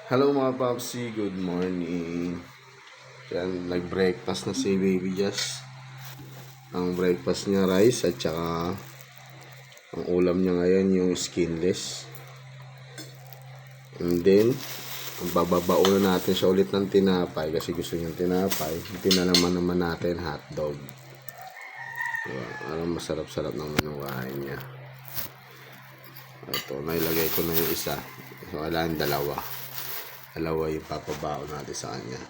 Hello mga Popsi, good morning. Yan, nag-breakfast na si Baby Jazz. Ang breakfast niya rice at saka ang ulam niya ngayon yung skinless. And then, bababaon na natin siya ulit ng tinapay kasi gusto niyang tinapay. Tinalaman naman natin hotdog. Diba? Alam, masarap-sarap naman yung kain niya. Ito, nailagay ko na yung isa. So, kailangan dalawa yung papabaon natin sa kanya.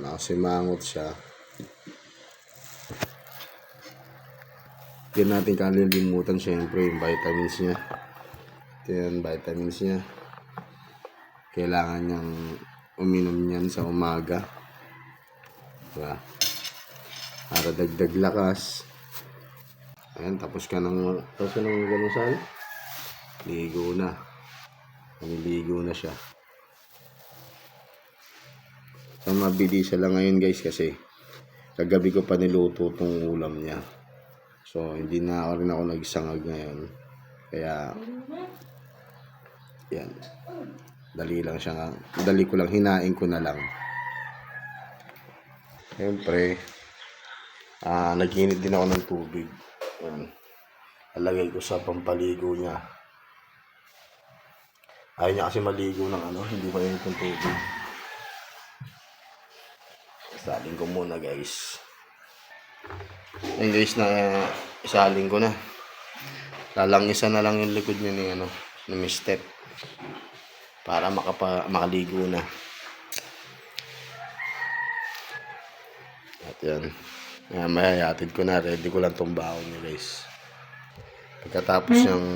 Nakasimangot siya. Yan natin kalilimutan syempre yung vitamins niya. Yan, vitamins niya. Kailangan niyang uminom niyan sa umaga. Diba? Para dagdag lakas. Ayan, tapos ka ng ganusan. Ligo na. Niligo na siya. So, mabilis lang ngayon guys kasi kagabi ko pa niluto tong ulam niya. So, hindi na ako nagsangag ngayon. Kaya, yan. Dali ko lang, hinain ko na lang. Siyempre, nag-init din ako ng tubig. Yan. Alagay ko sa pampaligo niya. Ayaw niya kasi maligo ng hindi mainit ng tubig. Isalin ko muna guys. Ayun guys, isalin ko na. Lalangisan na lang yung likod niya ni step. Para makaligo na. At yan. Mayayatid ko na. Ready ko lang itong baon niya guys. Pagkatapos niyang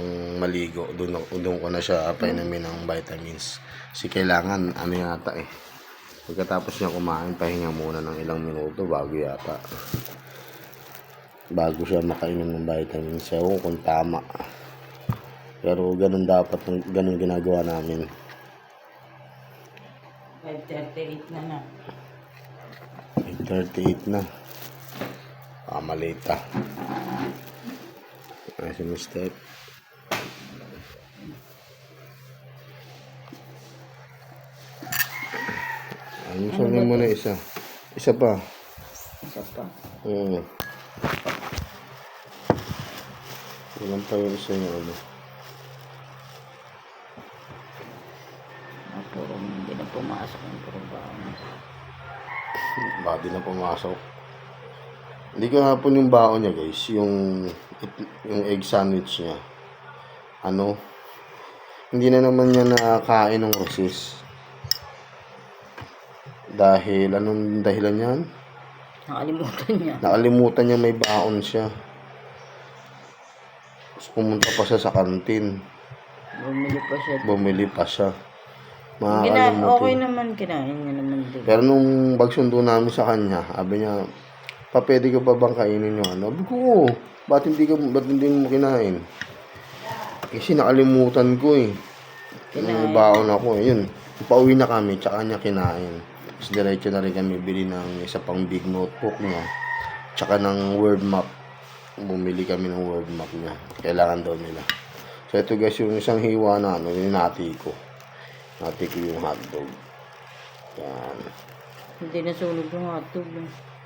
maligo, doon ko na siya painumin ng vitamins. Kasi kailangan, yata eh. Pagkatapos niya kumain, pahinga muna ng ilang minuto bago siya makainom ng vitamins. Ewan kung tama. Pero ganun ginagawa namin. 5:38 na. 5:38 na. Malita. Ay, si Mr. Sabihin mo na isa. Isa pa. Isa pa. Oo. Ilan pa yung isa niya Puro hindi na pumasok yung trabaho. Baka di na pumasok. Hindi ko hapon yung baon niya guys. Yung egg sandwich niya. Hindi na naman niya nakakain ng Rosis. Dahil, anong dahilan yan? Nakalimutan niya may baon siya. Tapos pumunta pa siya sa kantin. Bumili pa siya. Okay naman, kinain niya naman din. Pero nung bagsundo namin sa kanya, sabi niya, pwede ka ba bang kainin yung Sabi ko, ba't hindi mo kinain? Kasi nakalimutan ko eh. May baon ako eh. Yun, pauwi na kami, tsaka niya kinain. Tapos diretso na rin kami bili ng isa pang big notebook niya. Tsaka ng word map. Bumili kami ng word map niya. Kailangan daw nila. So ito guys, yung isang hiwa na yung nati ko. Nati ko yung hotdog. Yan. Hindi nasunog yung hotdog.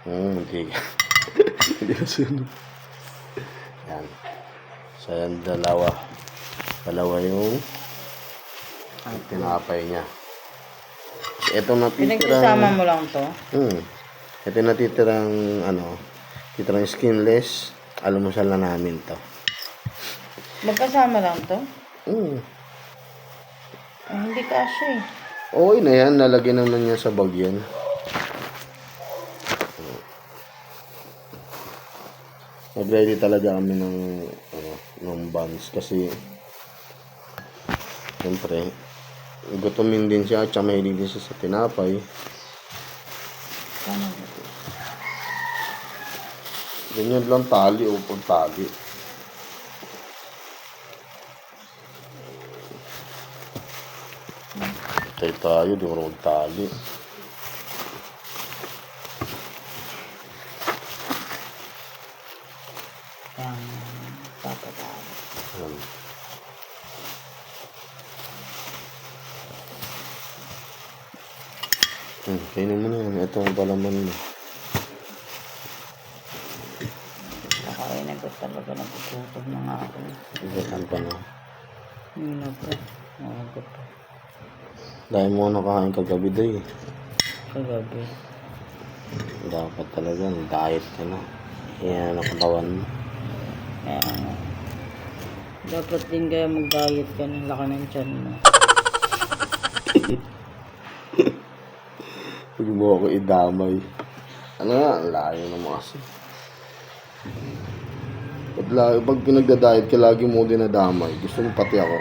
Hindi. Hindi nasunog. Yan. So yan, dalawa yung tinapay niya. Ito natitira. Pinagsasama mo lang to? Ito natitirang titirang skinless. Almusal na namin to. Magkasama lang to? Hindi kasya eh. Okay na yan. Nalagyan naman niya sa bag yan. Nag-ready talaga kami ng buns kasi siyempre gutumin din siya at mahilig din siya sa tinapay. Ganyan lang tali o pagtali. Tayo, di mo magtali. Papatalo. Kainin mo na yan. Ito ang palaman mo. Nakainan ko talaga, nagugutom na nga ako. Ibasan pa na. Hindi na po. Ako pa. Dahil mo nakain kagabi day. Kagabi. Dapat talaga, diet ka na. Yan ang katawan mo. Kaya nga. Dapat din kaya mag-diet ka ng laki ng tiyan mo. Pag mo ako idamay. Ano nga, ang layo naman kasi. Pag pinagda-diet ka, lagi mo dinadamay. Gusto mo pati ako.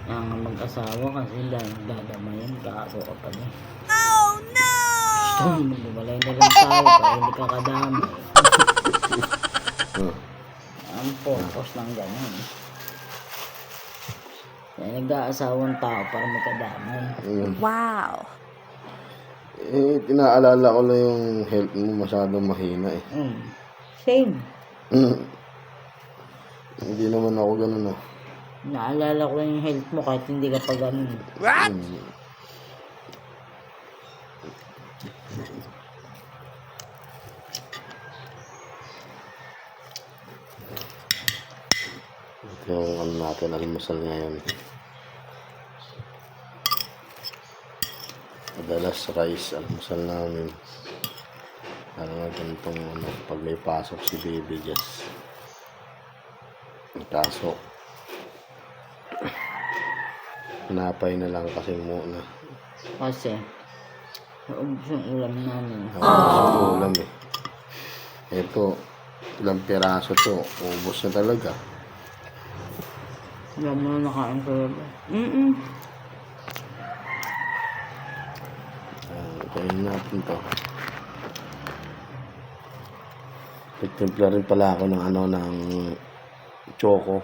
Kaya nga mag-asawa kasi dahil dadamayan ka ako ka pa niya. Gusto mo magbabalay na lang tayo para hindi ka kadamay. Ang purpose ng ganun. Kaya nag-aasawang tao para magkadamay. Wow. Tinaalala ko lang yung health mo masyadong mahina eh. Same. Hindi naman ako ganun ah. Naalala ko lang yung health mo kahit hindi ka pa ganun. What? Ito yung ano natin, almusal ngayon. Madalas rice, almusal namin. Ano nga ganitong ano, pag may pasok si Baby Jess. May pasok. Pinapay na lang kasi muna. Kasi, naubos yung ulam namin. Sa ulam eh. Ito, ilang piraso to. Ubus na talaga. Alam mo na nakain ko yun. Kainin natin to. Nagtimpla rin pala ako ng ano, ng choco.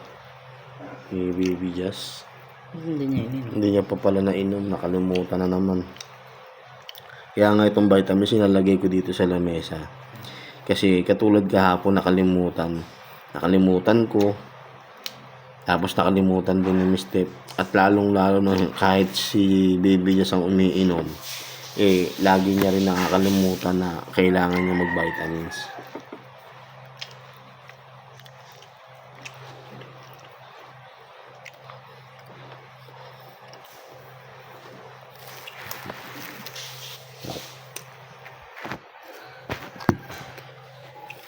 Ni Baby Jess. Hindi niya yun. Hindi niya pa pala nainom, nakalimutan na naman. Kaya nga itong vitamins sinalagay ko dito sa lamesa. Kasi katulad kahapon nakalimutan ko. Tapos nakalimutan din ni Miss Steph. At lalong lalo na kahit si Baby Jess ang umiinom, lagi niya rin nakakalimutan na kailangan niya mag-vitamins.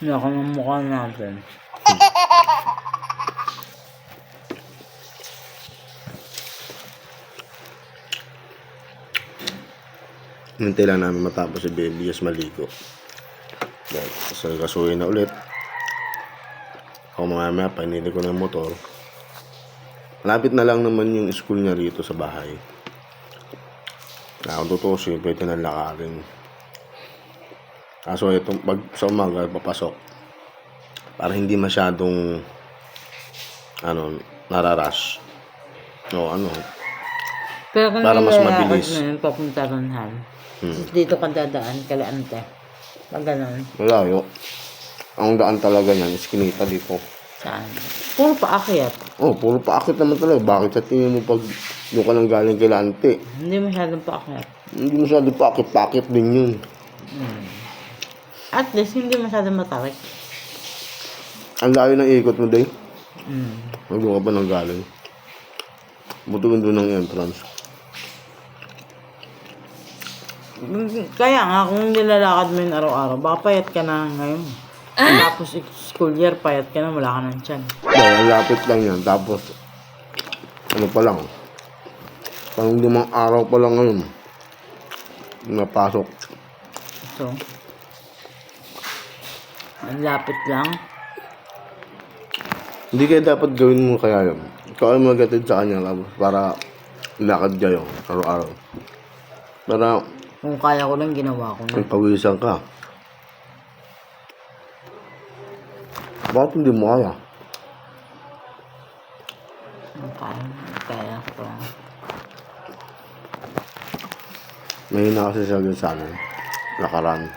Laki ng mukha natin. Hintay lang namin matapos si Baby Jess maligo. Dahil kasuhin na ulit. Ako mamaya painili ko ng motor. Malapit na lang naman yung school niya rito sa bahay. Kung tutusin, pwede na lakarin. Kaso itong pag sa umaga papasok para hindi masyadong nararush. Pero kung Para mas nilalakad mabilis. mo yun, papunta Ronhan. Dito ka dadaan, Kalaante. Pag ganun. Malayo. Ang daan talaga niyan is kinita dito. Saan? Puro paakyat. Puro paakit naman talaga. Bakit sa tingin mo pag doon ka lang galing kay Lante? Hindi masyadong paakyat. Hindi masyado paakit din yun. At least, hindi masyadong matarik. Ang layo ng ikot mo, day. Mm. Doon ka pa nang galing. Butuin doon ng entrance. Kaya nga, kung nilalakad mo yun araw-araw, baka payat ka na ngayon. Tapos school year, payat ka na, wala ka ng tiyan. Dahil ang lapit lang yan. Tapos, ano pa lang. Parang 5 araw pa lang ngayon. Napasok. So, ang lapit lang. Hindi kaya dapat gawin mo kaya yun. Ikaw ay magatid sa kanya tapos para lakad kayo araw-araw. Para Kung kaya ko lang, ginawa ko na. may pawisan ka. Bakit hindi mo kaya? Kaya ko lang. Mahina kasi siya dun sa amin. Lakaran.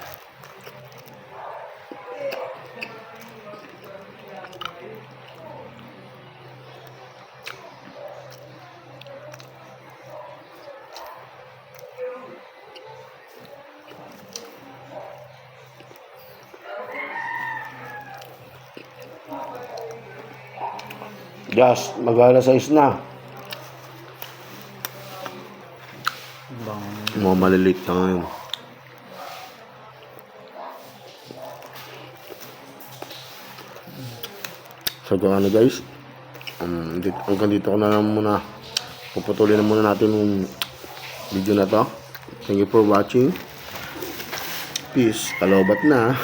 Just, mag-alas 6 na. Bang. Mga maliliit na ngayon. So, kung ano guys, hanggang dito ko na lang muna. Puputulin na muna natin yung video na to. Thank you for watching. Peace. Kalobat na.